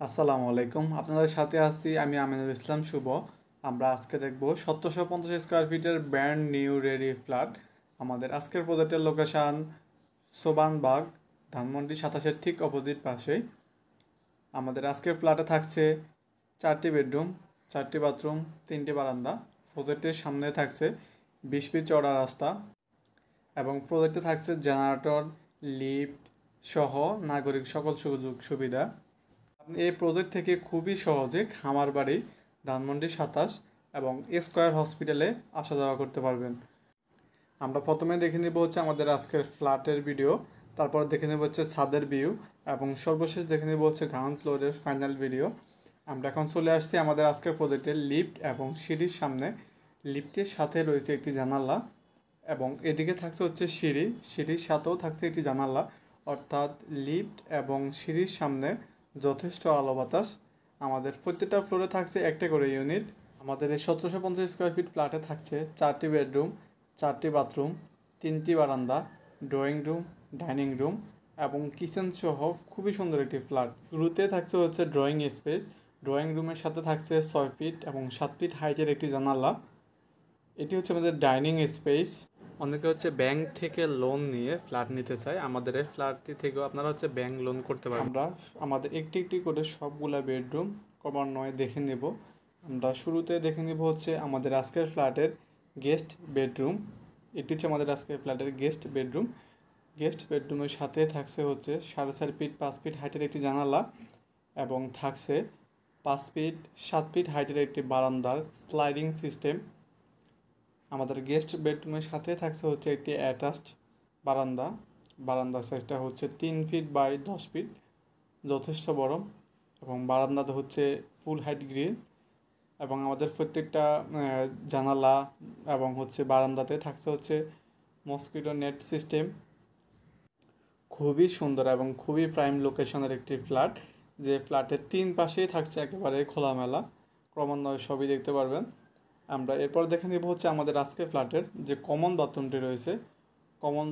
আসসালামু আলাইকুম, আপনাদের সাথে আছি আমি আমিনুল ইসলাম শুভ। আমরা আজকে দেখব 1750 স্কোয়ার ফিটের ব্র্যান্ড নিউ রেডি ফ্ল্যাট। আমাদের আজকের প্রজেক্টের লোকেশান সোবানবাগ, ধানমন্ডি 27-এর ঠিক অপোজিট পাশেই। আমাদের আজকের ফ্ল্যাটে থাকছে 4টি বেডরুম, 4টি বাথরুম, 3টি বারান্দা। প্রজেক্টের সামনে থাকছে 20 ফিট চওড়া রাস্তা এবং প্রজেক্টে থাকছে জেনারেটর, লিফট সহ নাগরিক সকল সুযোগ সুবিধা। আপনি এই প্রজেক্ট থেকে খুবই সহজে খামারবাড়ি, ধানমন্ডি 27 এবং স্কয়ার হসপিটালে আসা যাওয়া করতে পারবেন। আমরা প্রথমে দেখে নেব হচ্ছে আমাদের আজকের ফ্ল্যাটের ভিডিও, তারপর দেখে নেব হচ্ছে ছাদের ভিউ এবং সর্বশেষ দেখে নেব হচ্ছে গ্রাউন্ড ফ্লোরের ফাইনাল ভিডিও। আমরা এখন চলে আসছি আমাদের আজকের প্রজেক্টের লিফট এবং সিঁড়ির সামনে। লিফটের সাথে রয়েছে একটি জানালা এবং এদিকে থাকছে হচ্ছে সিঁড়ির সাথেও থাকছে একটি জানালা, অর্থাৎ লিফট এবং সিঁড়ির সামনে যথেষ্ট আলো বাতাস। আমাদের প্রত্যেকটা ফ্লোরে থাকছে একটা করে ইউনিট। আমাদের এই 1750 স্কোয়ার ফিট ফ্ল্যাটে থাকছে 4টি বেডরুম, 4টি বাথরুম, 3টি বারান্দা, ড্রয়িং রুম, ডাইনিং রুম এবং কিচেন সহ খুবই সুন্দর একটি ফ্ল্যাট। শুরুতে থাকছে হচ্ছে ড্রয়িং স্পেস। ড্রয়িং রুমের সাথে থাকছে 6 ফিট এবং 7 ফিট হাইটের একটি জানালা। এটি হচ্ছে আমাদের ডাইনিং স্পেস। অনেকে হচ্ছে ব্যাংক থেকে লোন নিয়ে ফ্ল্যাট নিতে চায়, আমাদের এই ফ্ল্যাটটি থেকেও আপনারা হচ্ছে ব্যাংক লোন করতে পারেন। আমরা আমাদের একটি একটি করে সবগুলা বেডরুম ক্রমান্বয়ে দেখে নেব। আমরা শুরুতে দেখে নেব হচ্ছে আমাদের আজকের ফ্ল্যাটের গেস্ট বেডরুম। এটি হচ্ছে আমাদের আজকের ফ্ল্যাটের গেস্ট বেডরুম। গেস্ট বেডরুমের সাথে থাকছে হচ্ছে 4.5 ফিট 5 ফিট হাইটের একটি জানালা এবং থাকছে 5 ফিট 7 ফিট হাইটের একটি বারান্দার স্লাইডিং সিস্টেম। আমাদের গেস্ট বেডরুমের সাথে থাকছে হচ্ছে একটি অ্যাটাচড বারান্দা। বারান্দার সাইজটা হচ্ছে 3 ফিট বাই 10 ফিট, যথেষ্ট বড় এবং বারান্দাতে হচ্ছে ফুল হাইট গ্রিল এবং আমাদের প্রত্যেকটা জানালা এবং হচ্ছে বারান্দাতে থাকছে হচ্ছে মসকিটো নেট সিস্টেম। খুবই সুন্দর এবং খুবই প্রাইম লোকেশনের একটি ফ্ল্যাট, যে ফ্ল্যাটের 3 পাশেই থাকছে একেবারে খোলামেলা, ক্রমান্বয়ে সবই দেখতে পারবেন। আমরা এরপর দেখে নেব হচ্ছে আমাদের আজকে ফ্ল্যাটের যে কমন বাথরুমটি রয়েছে। কমন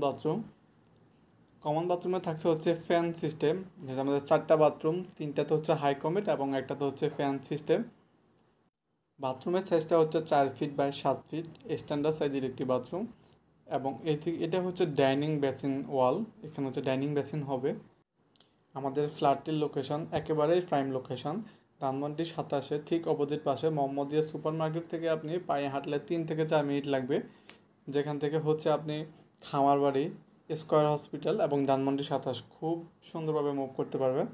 বাথরুমে থাকছে হচ্ছে ফ্যান সিস্টেম, যেটা আমাদের 4টা বাথরুম, 3টাতে হচ্ছে হাই কমেট এবং একটাতে হচ্ছে ফ্যান সিস্টেম। বাথরুমের সাইজটা হচ্ছে 4 ফিট বাই 7 ফিট, স্ট্যান্ডার্ড সাইজের একটি বাথরুম এবং এটা হচ্ছে ডাইনিং বেসিন ওয়াল। এখানে হচ্ছে ডাইনিং বেসিন হবে। আমাদের ফ্ল্যাটটির লোকেশন একেবারেই প্রাইম লোকেশন, ধানমন্ডি 27-এ ঠিক অপোজিট পাশে মোহাম্মদিয়া সুপার মার্কেট থেকে আপনি পায়ে হাঁটলে 3 থেকে 4 মিনিট লাগবে, যেখান থেকে হচ্ছে আপনি খামারবাড়ি, স্কয়ার হসপিটাল এবং ধানমন্ডি 27 খুব সুন্দরভাবে মুভ করতে পারবেন।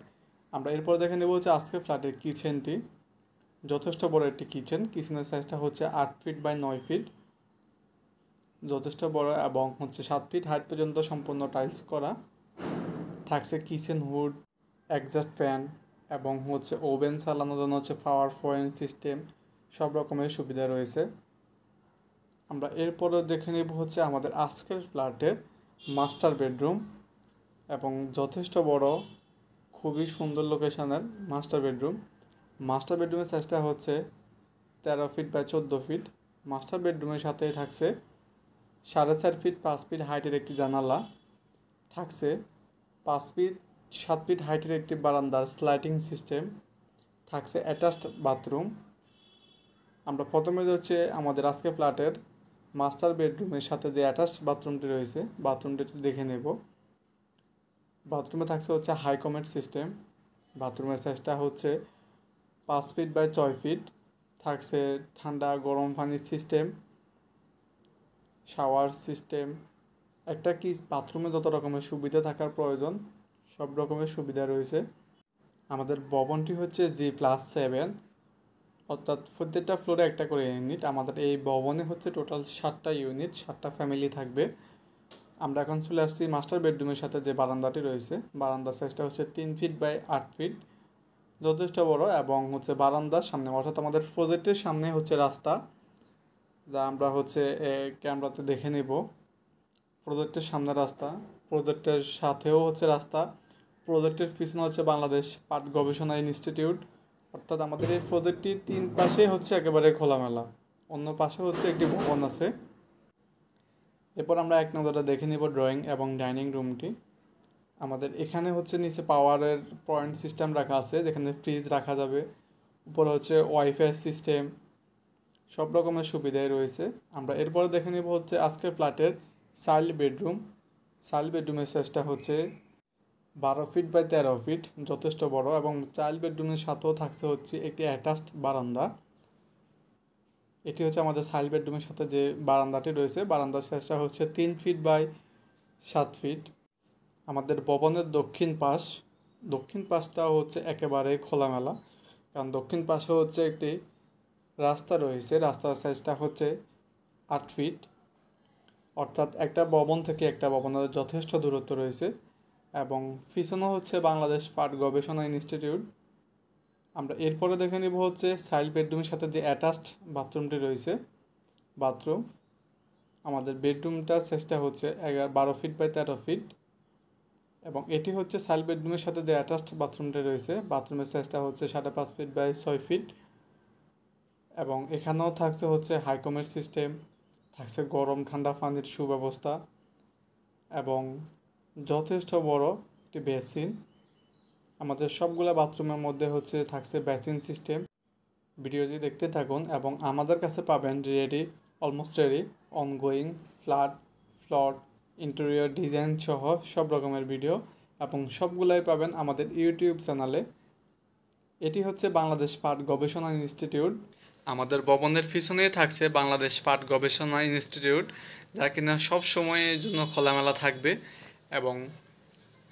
আমরা এরপর দেখে নেব হচ্ছে আজকে ফ্ল্যাটের কিচেনটি। যথেষ্ট বড় একটি কিচেনের সাইজটা হচ্ছে 8 ফিট বাই 9 ফিট, যথেষ্ট বড় এবং হচ্ছে 7 ফিট হাইট পর্যন্ত সম্পূর্ণ টাইলস করা। থাকছে কিচেন হুড, এক্সস্ট ফ্যান এবং হচ্ছে ওভেন চালানোর জন্য হচ্ছে পাওয়ার পয়েন্ট সিস্টেম, সব রকমের সুবিধা রয়েছে। আমরা এরপরে দেখে নেব হচ্ছে আমাদের আজকের ফ্ল্যাটের মাস্টার বেডরুম এবং যথেষ্ট বড়, খুবই সুন্দর লোকেশনের মাস্টার বেডরুমের সাইজটা হচ্ছে 13 ফিট বাই 14 ফিট। মাস্টার বেডরুমের সাথে থাকছে 4.5 ফিট 5 ফিট হাইটের একটি জানালা, থাকছে 5 ফিট 7 ফিট হাইটের একটি বারান্দার স্লাইডিং সিস্টেম, থাকছে অ্যাটাচড বাথরুম। আমরা প্রথমে হচ্ছে আমাদের আজকে ফ্ল্যাটের মাস্টার বেডরুমের সাথে যে অ্যাটাচড বাথরুমটি রয়েছে বাথরুমটি দেখে নেব। বাথরুমে থাকছে হচ্ছে হাই কমেট সিস্টেম। বাথরুমের সাইজটা হচ্ছে 5 ফিট বাই 6 ফিট, থাকছে ঠান্ডা গরম পানির সিস্টেম, শাওয়ার সিস্টেম। বাথরুমে যত রকমের সুবিধা থাকার প্রয়োজন সব রকমের সুবিধা রয়েছে। আমাদের ভবনটি হচ্ছে G+7, অর্থাৎ প্রত্যেকটা ফ্লোরে একটা করে ইউনিট। আমাদের এই ভবনে হচ্ছে টোটাল 7টা ইউনিট, 7টা ফ্যামিলি থাকবে। আমরা এখন চলে আসছি মাস্টার বেডরুমের সাথে যে বারান্দাটি রয়েছে। বারান্দার সাইজটা হচ্ছে 3 ফিট বাই 8 ফিট, যথেষ্ট বড় এবং হচ্ছে বারান্দার সামনে, অর্থাৎ আমাদের প্রজেক্টের সামনে হচ্ছে রাস্তা, যা আমরা হচ্ছে ক্যামেরাতে দেখে নেব। প্রজেক্টের সামনে রাস্তা, প্রজেক্টের সাথেও হচ্ছে রাস্তা, প্রজেক্টের পিছনে হচ্ছে বাংলাদেশ পাট গবেষণা ইনস্টিটিউট। অর্থাৎ আমাদের এই প্রজেক্টটি 3 পাশে হচ্ছে একেবারে খোলামেলা, অন্য পাশে হচ্ছে একটি ভবন আছে। এরপর আমরা এক নজরে দেখে নিব ড্রয়িং এবং ডাইনিং রুমটি। আমাদের এখানে হচ্ছে নিচে পাওয়ারের পয়েন্ট সিস্টেম রাখা আছে, যেখানে ফ্রিজ রাখা যাবে। উপরে হচ্ছে ওয়াইফাই সিস্টেম, সব রকমের সুবিধাই রয়েছে। আমরা এরপরে দেখে নেব হচ্ছে আজকের ফ্ল্যাটের চাইল্ড বেডরুম। চাইল্ড বেডরুমের সাইজটা হচ্ছে 12 ফিট বাই 13 ফিট, যথেষ্ট বড়। এবং চাইল্ড বেডরুমের সাথেও থাকছে হচ্ছে একটি অ্যাটাচড বারান্দা। এটি হচ্ছে আমাদের চাইল্ড বেডরুমের সাথে যে বারান্দাটি রয়েছে, বারান্দার সাইজটা হচ্ছে 3 ফিট বাই 7 ফিট। আমাদের ভবনের দক্ষিণ পাশটাও হচ্ছে একেবারে খোলামেলা, কারণ দক্ষিণ পাশে হচ্ছে একটি রাস্তা রয়েছে। রাস্তার সাইজটা হচ্ছে 8 ফিট, অর্থাৎ একটা ভবন থেকে একটা ভবনের যথেষ্ট দূরত্ব রয়েছে। এবং পিছনে হচ্ছে বাংলাদেশ পাট গবেষণা ইনস্টিটিউট। আমরা এরপরে দেখে নিব হচ্ছে চাইল্ড বেডরুমের সাথে যে অ্যাটাচড বাথরুমটি রয়েছে, বাথরুম। আমাদের বেডরুমটার সাইজটা হচ্ছে 12 ফিট বাই 13 ফিট, এবং এটি হচ্ছে চাইল্ড বেডরুমের সাথে যে অ্যাটাচড বাথরুমটি রয়েছে, বাথরুমের সাইজটা হচ্ছে 5.5 ফিট বাই 6 ফিট। এবং এখানেও থাকছে হচ্ছে হাইকমের সিস্টেম, থাকছে গরম ঠান্ডা পানির সুব্যবস্থা, এবং যথেষ্ট বড় একটি বেসিন। আমাদের সবগুলো বাথরুমের মধ্যে হচ্ছে থাকছে বেসিন সিস্টেম। ভিডিওটি দেখতে থাকুন এবং আমাদের কাছে পাবেন অলমোস্ট রেডি, অনগোয়িং, ফ্লট, ইন্টেরিয়র ডিজাইন সহ সব রকমের ভিডিও, এবং সবগুলাই পাবেন আমাদের ইউটিউব চ্যানেলে। এটি হচ্ছে বাংলাদেশ পাট গবেষণা ইনস্টিটিউট। আমাদের ভবনের পিছনেই থাকছে বাংলাদেশ পাট গবেষণা ইনস্টিটিউট, যা কিনা সব সময়ের জন্য খোলামেলা থাকবে এবং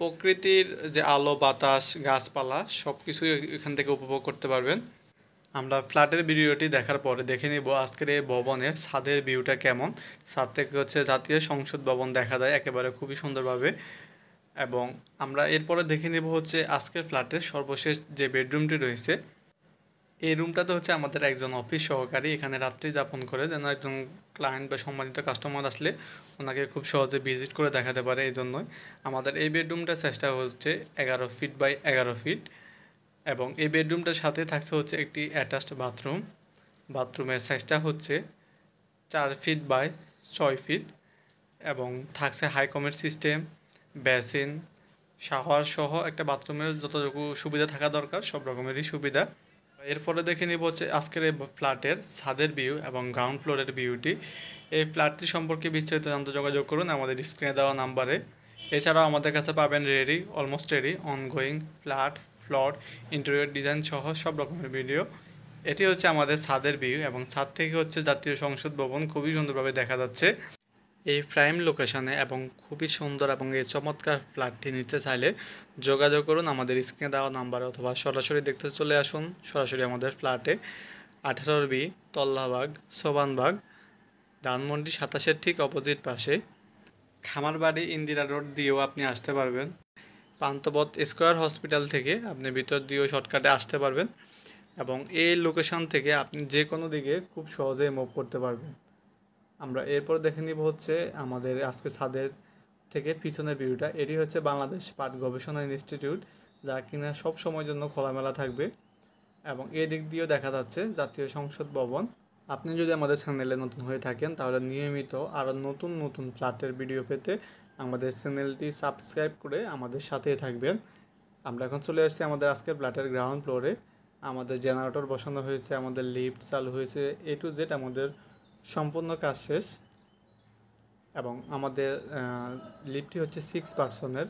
প্রকৃতির যে আলো বাতাস গাছপালা সব কিছুই এখান থেকে উপভোগ করতে পারবেন। আমরা ফ্ল্যাটের ভিডিওটি দেখার পরে দেখে নিব আজকের এই ভবনের ছাদের ভিউটা কেমন। ছাদ থেকে হচ্ছে জাতীয় সংসদ ভবন দেখা যায় একেবারে খুবই সুন্দরভাবে। এবং আমরা এরপরে দেখে নিব হচ্ছে আজকের ফ্ল্যাটের সর্বশেষ যে বেডরুমটি রয়েছে। এই রুমটাতে হচ্ছে আমাদের একজন অফিস সহকারী এখানে রাত্রি যাপন করে, যেন একজন ক্লায়েন্ট বা সম্মানিত কাস্টমার আসলে ওনাকে খুব সহজে ভিজিট করে দেখাতে পারে। এই জন্যই আমাদের এই বেডরুমটার সাইজটা হচ্ছে 11 ফিট বাই 11 ফিট, এবং এই বেডরুমটার সাথে থাকছে হচ্ছে একটি অ্যাটাচড বাথরুমের সাইজটা হচ্ছে 4 ফিট বাই 6 ফিট, এবং থাকছে হাইকমের সিস্টেম, বেসিন, শাওয়ার সহ একটা বাথরুমের যতটুকু সুবিধা থাকা দরকার সব রকমেরই সুবিধা। এরপরে দেখে নিব হচ্ছে আজকের এই ফ্ল্যাটের ছাদের ভিউ এবং গ্রাউন্ড ফ্লোরের ভিউটি। এই ফ্ল্যাটটি সম্পর্কে বিস্তারিত জানতে যোগাযোগ করুন আমাদের স্ক্রিনে দেওয়া নাম্বারে। এছাড়াও আমাদের কাছে পাবেন অলমোস্ট রেডি, অনগোয়িং, ফ্লট, ইন্টেরিয়র ডিজাইন সহ সব রকমের ভিডিও। এটি হচ্ছে আমাদের ছাদের ভিউ, এবং ছাদ থেকে হচ্ছে জাতীয় সংসদ ভবন খুবই সুন্দরভাবে দেখা যাচ্ছে। এই প্রাইম লোকেশনে এবং খুবই সুন্দর এবং এই চমৎকার ফ্ল্যাটটি নিতে চাইলে যোগাযোগ করুন আমাদের স্ক্রিনে দেওয়া নাম্বারে, অথবা সরাসরি দেখতে চলে আসুন সরাসরি আমাদের ফ্ল্যাটে। 18B তল্লাবাগ, সোবানবাগ, ধানমন্ডি 27-এর ঠিক অপোজিট পাশে। খামারবাড়ি ইন্দিরা রোড দিয়েও আপনি আসতে পারবেন। পান্থপথ স্কয়ার হসপিটাল থেকে আপনি ভিতর দিয়েও শর্টকাটে আসতে পারবেন, এবং এই লোকেশন থেকে আপনি যে কোনো দিকে খুব সহজেই মুভ করতে পারবেন। আমরা এরপর দেখে নিব হচ্ছে আমাদের আজকে ছাদের থেকে পিছনের ভিউটা। এটি হচ্ছে বাংলাদেশ পাট গবেষণা ইনস্টিটিউট, যা কিনা সব সময়ের জন্য খোলামেলা থাকবে, এবং এই দিক দিয়েও দেখা যাচ্ছে জাতীয় সংসদ ভবন। আপনি যদি আমাদের চ্যানেলে নতুন হয়ে থাকেন তাহলে নিয়মিত আরও নতুন নতুন ফ্ল্যাটের ভিডিও পেতে আমাদের চ্যানেলটি সাবস্ক্রাইব করে আমাদের সাথেই থাকবেন। আমরা এখন চলে আসছি আমাদের আজকে ফ্ল্যাটের গ্রাউন্ড ফ্লোরে। আমাদের জেনারেটর বসানো হয়েছে, আমাদের লিফট চালু হয়েছে, A to Z আমাদের সম্পূর্ণ কাজ শেষ। এবং আমাদের লিফটটি হচ্ছে 6 পার্সনের।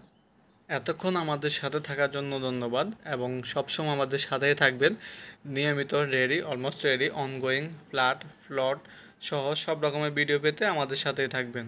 এতক্ষণ আমাদের সাথে থাকার জন্য ধন্যবাদ, এবং সবসময় আমাদের সাথেই থাকবেন। নিয়মিত অলমোস্ট রেডি, অনগোয়িং, ফ্লট সহ সব রকমের ভিডিও পেতে আমাদের সাথেই থাকবেন।